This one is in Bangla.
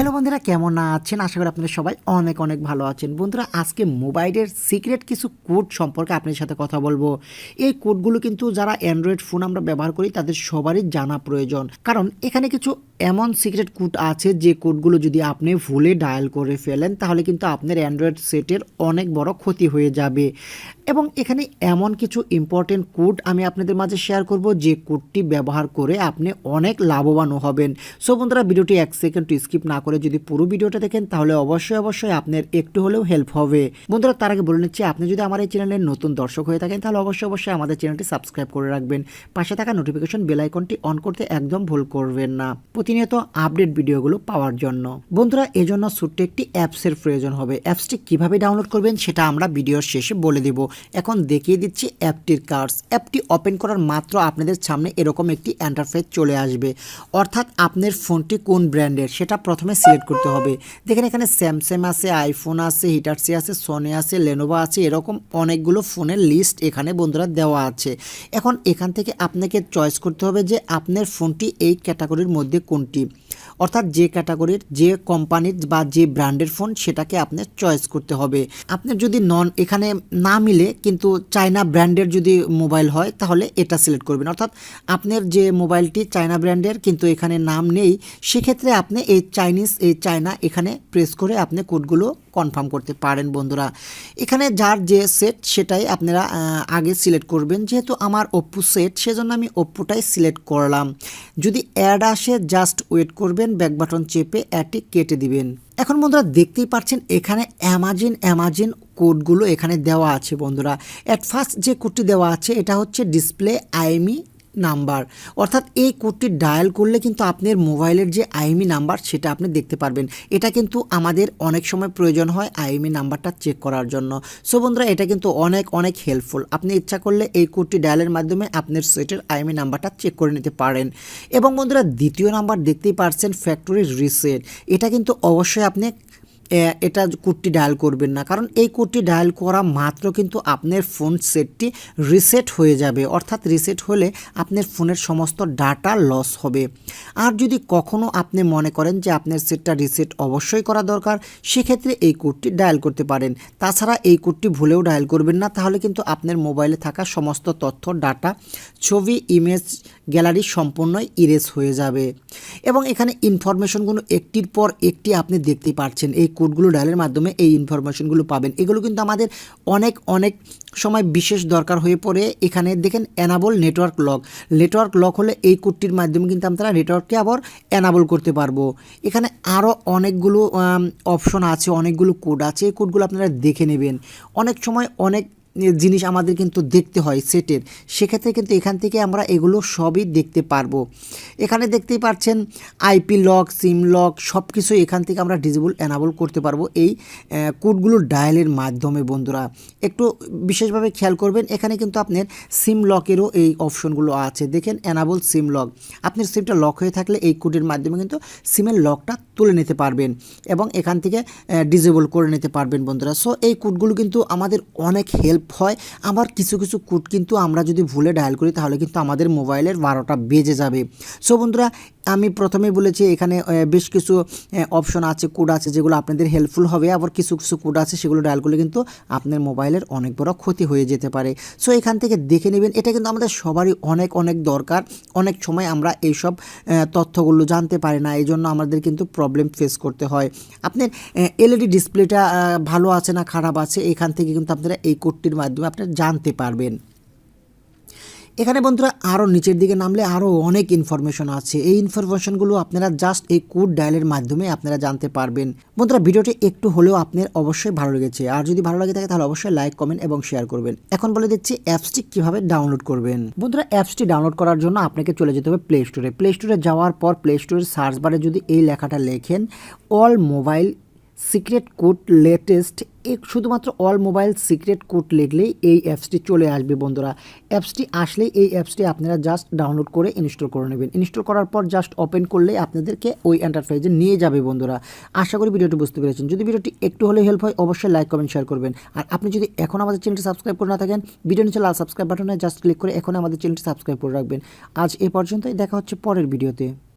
হ্যালো বন্ধুরা, কেমন আছেন? আশা করি আপনারা সবাই অনেক অনেক ভালো আছেন। বন্ধুরা, আজকে মোবাইলের সিক্রেট কিছু কোড সম্পর্কে আপনাদের সাথে কথা বলবো। এই কোডগুলো কিন্তু যারা অ্যান্ড্রয়েড ফোন আমরা ব্যবহার করি তাদের সবারই জানা প্রয়োজন, কারণ এখানে কিছু এমন সিক্রেট কোড আছে যে কোডগুলো যদি আপনি ভুলে ডায়াল করে ফেলেন তাহলে কিন্তু আপনার অ্যান্ড্রয়েড সেটের অনেক বড় ক্ষতি হয়ে যাবে। এবং এখানে এমন কিছু ইম্পর্টেন্ট কোড আমি আপনাদের মাঝে শেয়ার করব যে কোডটি ব্যবহার করে আপনি অনেক লাভবানও হবেন। সো বন্ধুরা, ভিডিওটি 1 সেকেন্ড স্কিপ না করে যদি পুরো ভিডিওটা দেখেন তাহলে অবশ্যই আপনার একটু হলেও হেল্প হবে। বন্ধুরা, তার আগে বলে নিচ্ছি, আপনি যদি আমার এই চ্যানেলের নতুন দর্শক হয়ে থাকেন তাহলে অবশ্যই আমাদের চ্যানেলটি সাবস্ক্রাইব করে রাখবেন। পাশে থাকা নোটিফিকেশন বেল আইকনটি অন করতে একদম ভুল করবেন না, প্রতিনিয়ত আপডেট ভিডিওগুলো পাওয়ার জন্য। বন্ধুরা, এজন্য ছোট্ট একটি অ্যাপসের প্রয়োজন হবে। অ্যাপসটি কিভাবে ডাউনলোড করবেন সেটা আমরা ভিডিওর শেষে বলে দেব। এখন দেখিয়ে দিচ্ছি অ্যাপটির কার্ডস। অ্যাপটি ওপেন করার মাত্র আপনাদের সামনে এরকম একটি ইন্টারফেস চলে আসবে, অর্থাৎ আপনার ফোনটি কোন ব্র্যান্ডের সেটা প্রথমে সিলেক্ট করতে হবে। দেখেন এখানে স্যামসাং আছে, আইফোন আছে, হিটাচি আছে, সোনি আছে, লেনোভো আছে, এরকম অনেকগুলো ফোনের লিস্ট এখানে বন্ধুরা দেওয়া আছে। এখন এখান থেকে আপনাকে চয়েস করতে হবে যে আপনার ফোনটি এই ক্যাটাগরির মধ্যে কোনটি, অর্থাৎ যে ক্যাটাগরির, যে কোম্পানির বা যে ব্র্যান্ডের ফোন সেটাকে আপনার চয়েস করতে হবে। আপনার যদি এখানে না মিলে কিন্তু চায়না ব্র্যান্ডের যদি মোবাইল হয় তাহলে এটা সিলেক্ট করবেন, অর্থাৎ আপনার যে মোবাইলটি চায়না ব্র্যান্ডের কিন্তু এখানে নাম নেই, সেক্ষেত্রে আপনি এই চায়না এখানে প্রেস করে আপনি কোডগুলো কনফার্ম করতে পারেন। বন্ধুরা, এখানে যার যে সেট সেটাই আপনারা আগে সিলেক্ট করবেন। যেহেতু আমার ওপ্পো সেট, সেজন্য আমি ওপ্পোটাই সিলেক্ট করলাম। যদি অ্যাড আসে জাস্ট ওয়েট করবেন, ব্যাক বাটন চেপে অ্যাডটি কেটে দিবেন। এখন বন্ধুরা দেখতেই পাচ্ছেন এখানে অ্যামাজন কোডগুলো এখানে দেওয়া আছে। বন্ধুরা, অ্যাট ফার্স্ট যে কোডটি দেওয়া আছে এটা হচ্ছে ডিসপ্লে আইএমই নাম্বার, অর্থাৎ এই কোডটি ডায়াল করলে কিন্তু আপনার মোবাইলের যে আইএমই নাম্বার সেটা আপনি দেখতে পারবেন। এটা কিন্তু আমাদের অনেক সময় প্রয়োজন হয় আইএমই নাম্বারটা চেক করার জন্য। সো বন্ধুরা, এটা কিন্তু অনেক হেল্পফুল। আপনি ইচ্ছা করলে এই কোডটি ডায়ালের মাধ্যমে আপনার সেটের আইএমই নাম্বারটা চেক করে নিতে পারেন। এবং বন্ধুরা, দ্বিতীয় নাম্বার দেখতেই পারছেন ফ্যাক্টরি রিসেট। এটা কিন্তু অবশ্যই আপনি এটা কোডটি ডায়াল করবেন না, কারণ এই কোডটি ডায়াল করা মাত্র কিন্তু আপনার ফোন সেটটি রিসেট হয়ে যাবে, অর্থাৎ রিসেট হলে আপনার ফোনের সমস্ত ডাটা লস হবে। আর যদি কখনও আপনি মনে করেন যে আপনার সেটটা রিসেট অবশ্যই করা দরকার, সেক্ষেত্রে এই কোডটি ডায়াল করতে পারেন। তাছাড়া এই কোডটি ভুলেও ডায়াল করবেন না, তাহলে কিন্তু আপনার মোবাইলে থাকা সমস্ত তথ্য, ডাটা, ছবি, ইমেজ, গ্যালারি সম্পূর্ণই ইরেজ হয়ে যাবে। এবং এখানে ইনফরমেশনগুলো একটির পর একটি আপনি দেখতে পাচ্ছেন। এই কোডগুলো ডায়ালের মাধ্যমে এই ইনফরমেশনগুলো পাবেন। এগুলো কিন্তু আমাদের অনেক সময় বিশেষ দরকার হয়ে পড়ে। এখানে দেখেন এনাবল নেটওয়ার্ক লক হলে এই কোডটির মাধ্যমে কিন্তু আমরা নেটওয়ার্ককে আবার এনাবল করতে পারবো। এখানে আরও অনেকগুলো অপশন আছে, অনেকগুলো কোড আছে। এই কোডগুলো আপনারা দেখে নেবেন। অনেক সময় অনেক জিনিস আমাদের কিন্তু দেখতে হয় সেটের, সেক্ষেত্রে কিন্তু এখান থেকে আমরা এগুলো সবই দেখতে পারবো। এখানে দেখতেই পাচ্ছেন আইপি লক, সিম লক, সব কিছু এখান থেকে আমরা ডিজেবল এনাবল করতে পারবো এই কোডগুলো ডায়ালের মাধ্যমে। বন্ধুরা, একটু বিশেষভাবে খেয়াল করবেন, এখানে কিন্তু আপনার সিম লকেরও এই অপশনগুলো আছে। দেখেন এনাবল সিম লক, আপনার সিমটা লক হয়ে থাকলে এই কোডের মাধ্যমে কিন্তু সিমের লকটা তুলে নিতে পারবেন এবং এখান থেকে ডিজেবল করে নিতে পারবেন। বন্ধুরা, সো এই কোডগুলো কিন্তু আমাদের অনেক হেল্প হয়। আবার কিছু কোড কিন্তু আমরা যদি ভুলে ডায়াল করি তাহলে কিন্তু আমাদের মোবাইলের 12টা বেজে যাবে। সো বন্ধুরা, আমি প্রথমেই বলেছি এখানে বেশ কিছু অপশন আছে, কোড আছে যেগুলো আপনাদের হেল্পফুল হবে। আবার কিছু কোড আছে সেগুলো ডায়াল করলে কিন্তু আপনার মোবাইলের অনেক বড় ক্ষতি হয়ে যেতে পারে। সো এখান থেকে দেখে নেবেন। এটা কিন্তু আমাদের সবারই অনেক দরকার। অনেক সময় আমরা এইসব তথ্যগুলো জানতে পারি না, এই জন্য আমাদের কিন্তু প্রবলেম ফেস করতে হয়। আপনার এলইডি ডিসপ্লেটা ভালো আছে না খারাপ আছে, এখান থেকে কিন্তু আপনারা এই কোডটির মাধ্যমে আপনারা জানতে পারবেন। এখানে বন্ধুরা আরও নিচের দিকে নামলে আরও অনেক ইনফরমেশন আছে। এই ইনফরমেশনগুলো আপনারা জাস্ট এই কোড ডায়ালের মাধ্যমে আপনারা জানতে পারবেন। বন্ধুরা, ভিডিওটি একটু হলেও আপনার অবশ্যই ভালো লেগেছে, আর যদি ভালো লাগে থাকে তাহলে অবশ্যই লাইক, কমেন্ট এবং শেয়ার করবেন। এখন বলে দিচ্ছি অ্যাপসটি কীভাবে ডাউনলোড করবেন। বন্ধুরা, অ্যাপসটি ডাউনলোড করার জন্য আপনাকে চলে যেতে হবে প্লে স্টোরে যাওয়ার পর প্লে স্টোরের সার্চ বারে যদি এই লেখাটা লেখেন all mobile secret code latest, শুধুমাত্র অল মোবাইল সিক্রেট কোড লিখলেই এই অ্যাপসটি চলে আসবে। বন্ধুরা, অ্যাপসটি আসলেই এই অ্যাপসটি আপনারা জাস্ট ডাউনলোড করে ইনস্টল করে নেবেন। ইনস্টল করার পর জাস্ট ওপেন করলেই আপনাদেরকে ওই ইন্টারফেসে নিয়ে যাবে। বন্ধুরা, আশা করি ভিডিওটি বুঝতে পেরেছেন। যদি ভিডিওটি একটু হলে হেল্প হয় অবশ্যই লাইক, কমেন্ট, শেয়ার করবেন। আর আপনি যদি এখন আমাদের চ্যানেলটি সাবস্ক্রাইব করে না থাকেন, ভিডিও নিচে লাল সাবস্ক্রাইব বাটনে জাস্ট ক্লিক করে এখন আমাদের চ্যানেলটি সাবস্ক্রাইব করে রাখবেন। আজ এ পর্যন্তই, দেখা হচ্ছে পরের ভিডিওতে।